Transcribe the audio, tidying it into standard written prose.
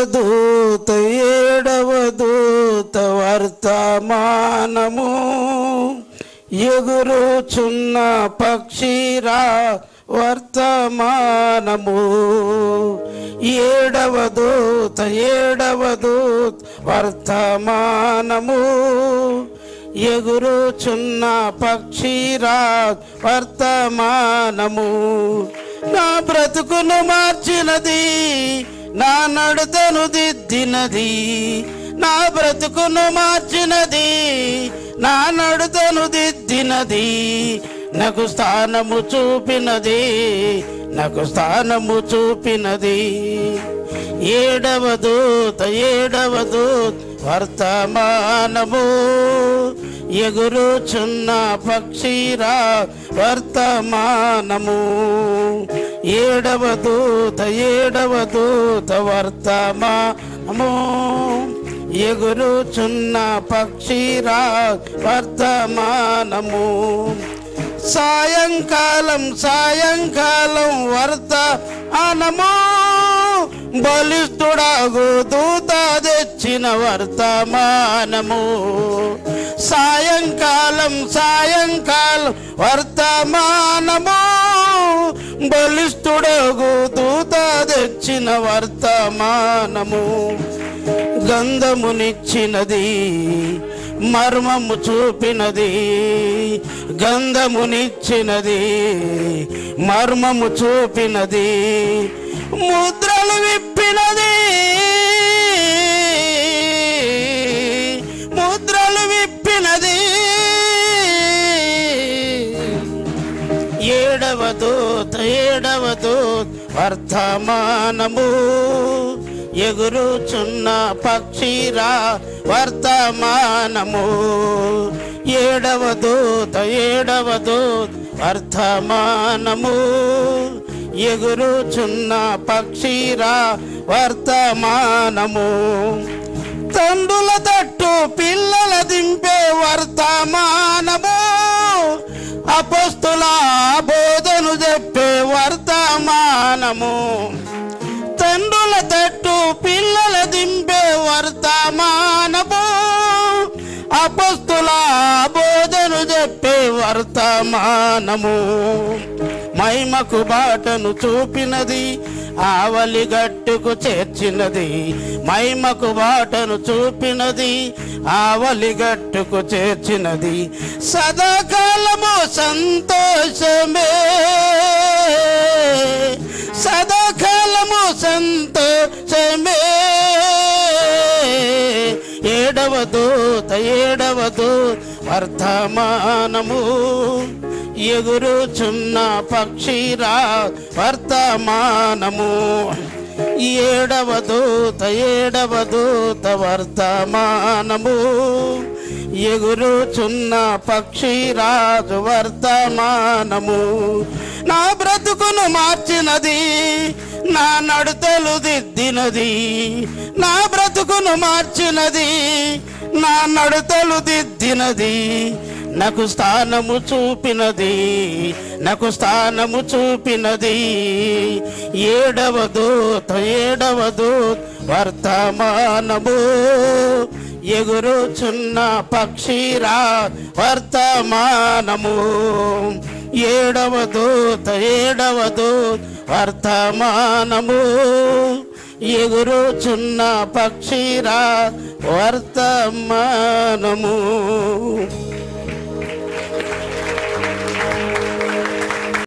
దూత ఏడవ దూత వర్తమానము ఎగురుచున్న పక్షిరా వర్తమానము ఏడవ దూత వర్తమానము ఎగురుచున్న పక్షిరా వర్తమానము నా బ్రతుకును మార్చినది నా నడతను దిద్దినది నా బ్రతుకును మార్చినది నా నడతను దిద్దినది నాకు స్థానము చూపినది ఏడవ దూత వర్తమానము ఎగురుచున్న పక్షిరా వర్తమానము ఏడవ దూత వర్తమానము ఎగురుచున్న పక్షిరా వర్తమానము సాయంకాలం వర్తమానము బలిష్ఠుడాగు దూత తెచ్చిన వర్తమానము సాయంకాలం వర్తమానము బలిష్ఠుడాగు దూత తెచ్చిన వర్తమానము గంధమునిచ్చినది మర్మము చూపినది గంధమునిచ్చినది మర్మము చూపినది ముద్రలు విప్పినది ఏడవ దూత వర్తమానము ఎగురుచున్న పక్షిరా వర్తమానము ఏడవ దూత వర్తమానము ఎగురుచున్న పక్షిరా వర్తమానము తండ్రుల తట్టు పిల్లల దింపే వర్తమానము అపొస్తలుల బోధను చెప్పే వర్తమానము తండ్రుల తట్టు పిల్లల దింపే వర్తమానము అపొస్తలుల బోధను చెప్పే వర్తమానము మహిమకు బాటను చూపినది ఆవలి గట్టుకు చేర్చినది మహిమకు బాటను చూపినది ఆవలి గట్టుకు చేర్చినది సదాకాలము సంతోషమే ఏడవ దూత వర్తమానము ఎగురుచున్న పక్షిరా వర్తమానము ఏడవ దూత వర్తమానము ఎగురుచున్న పక్షిరాజు వర్తమానము నా బ్రతుకును మార్చినది నా నడతలు దిద్దినది నా బ్రతుకును మార్చినది నా నడతలు దిద్దినది నాకు స్థానము చూపినది ఏడవ దూత వర్తమానము ఎగురుచున్న పక్షిరా వర్తమానము ఏడవ దూత వర్తమానము ఎగురుచున్న పక్షిరా వర్తమానము.